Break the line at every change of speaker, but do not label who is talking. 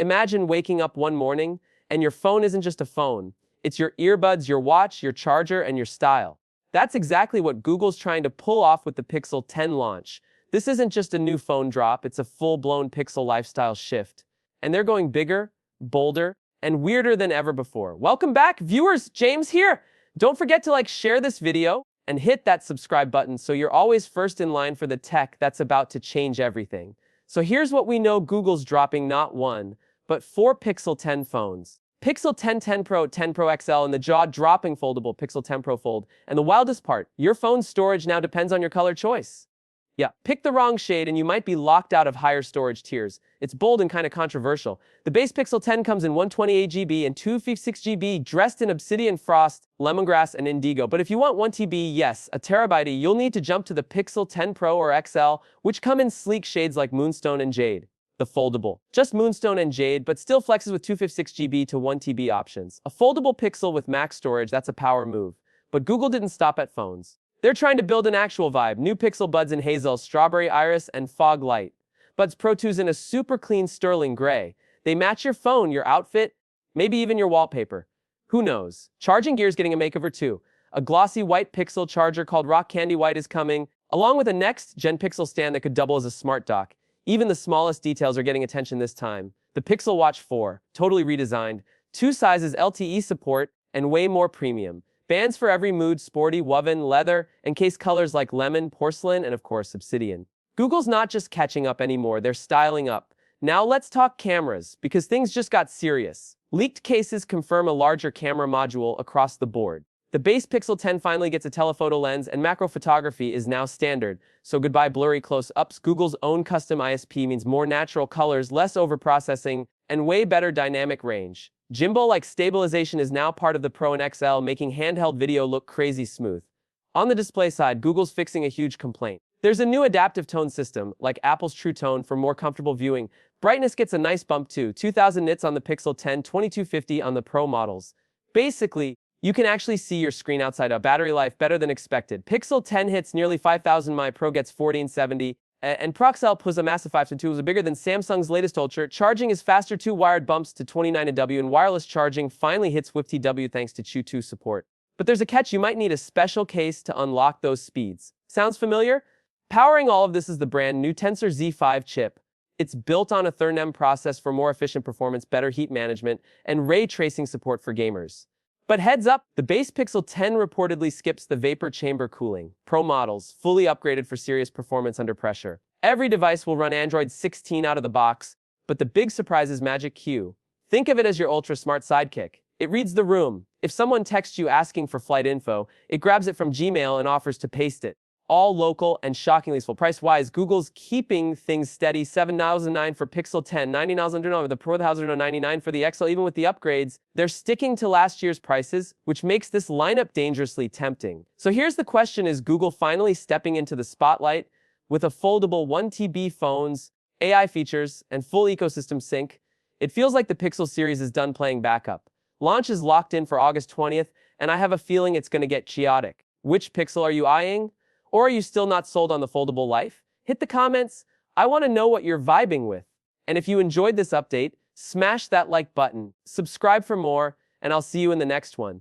Imagine waking up one morning and your phone isn't just a phone. It's your earbuds, your watch, your charger, and your style. That's exactly what Google's trying to pull off with the Pixel 10 launch. This isn't just a new phone drop, it's a full-blown Pixel lifestyle shift. And they're going bigger, bolder, and weirder than ever before. Welcome back, viewers! James here! Don't forget to share this video, and hit that subscribe button so you're always first in line for the tech that's about to change everything. So here's what we know: Google's dropping not one, but 4 Pixel 10 phones. Pixel 10, 10 Pro, 10 Pro XL, and the jaw-dropping foldable Pixel 10 Pro Fold. And the wildest part, your phone's storage now depends on your color choice. Yeah, pick the wrong shade and you might be locked out of higher storage tiers. It's bold and kind of controversial. The base Pixel 10 comes in 128GB and 256GB, dressed in obsidian frost, lemongrass, and indigo. But if you want 1TB, yes, a terabyte, you'll need to jump to the Pixel 10 Pro or XL, which come in sleek shades like Moonstone and Jade. The foldable. Just Moonstone and Jade, but still flexes with 256GB to 1TB options. A foldable Pixel with max storage, that's a power move. But Google didn't stop at phones. They're trying to build an actual vibe. New Pixel Buds in Hazel, Strawberry Iris, and Fog Light. Buds Pro 2's in a super clean sterling gray. They match your phone, your outfit, maybe even your wallpaper. Who knows? Charging gear's getting a makeover too. A glossy white Pixel charger called Rock Candy White is coming, along with a next-gen Pixel stand that could double as a smart dock. Even the smallest details are getting attention this time. The Pixel Watch 4, totally redesigned, 2 sizes LTE support, and way more premium. Bands for every mood: sporty, woven, leather, and case colors like lemon, porcelain, and of course obsidian. Google's not just catching up anymore, they're styling up. Now let's talk cameras, because things just got serious. Leaked cases confirm a larger camera module across the board. The base Pixel 10 finally gets a telephoto lens, and macro photography is now standard. So goodbye blurry close-ups. Google's own custom ISP means more natural colors, less overprocessing, and way better dynamic range. Gimbal-like stabilization is now part of the Pro and XL, making handheld video look crazy smooth. On the display side, Google's fixing a huge complaint. There's a new adaptive tone system, like Apple's True Tone, for more comfortable viewing. Brightness gets a nice bump too, 2000 nits on the Pixel 10, 2250 on the Pro models. Basically, you can actually see your screen outside out. Battery life better than expected. Pixel 10 hits nearly 5,000 mAh, Pro gets 1470. And Proxel plus a massive 5.2 is bigger than Samsung's latest Ultra. Charging is faster too, wired bumps to 29W, and wireless charging finally hits WiFi thanks to Qi 2 support. But there's a catch: you might need a special case to unlock those speeds. Sounds familiar? Powering all of this is the brand new Tensor Z5 chip. It's built on a Thurnm process for more efficient performance, better heat management, and ray tracing support for gamers. But heads up, the base Pixel 10 reportedly skips the vapor chamber cooling. Pro models, fully upgraded for serious performance under pressure. Every device will run Android 16 out of the box, but the big surprise is Magic Q. Think of it as your ultra-smart sidekick. It reads the room. If someone texts you asking for flight info, it grabs it from Gmail and offers to paste it. All local and shockingly full. Price-wise, Google's keeping things steady. $7,009 for Pixel 10, $99 for the Pro, $1,099 for the XL. Even with the upgrades, they're sticking to last year's prices, which makes this lineup dangerously tempting. So here's the question: is Google finally stepping into the spotlight? With a foldable 1TB phones, AI features, and full ecosystem sync, it feels like the Pixel series is done playing backup. Launch is locked in for August 20th, and I have a feeling it's going to get chaotic. Which Pixel are you eyeing? Or are you still not sold on the foldable life? Hit the comments. I want to know what you're vibing with. And if you enjoyed this update, smash that like button, subscribe for more, and I'll see you in the next one.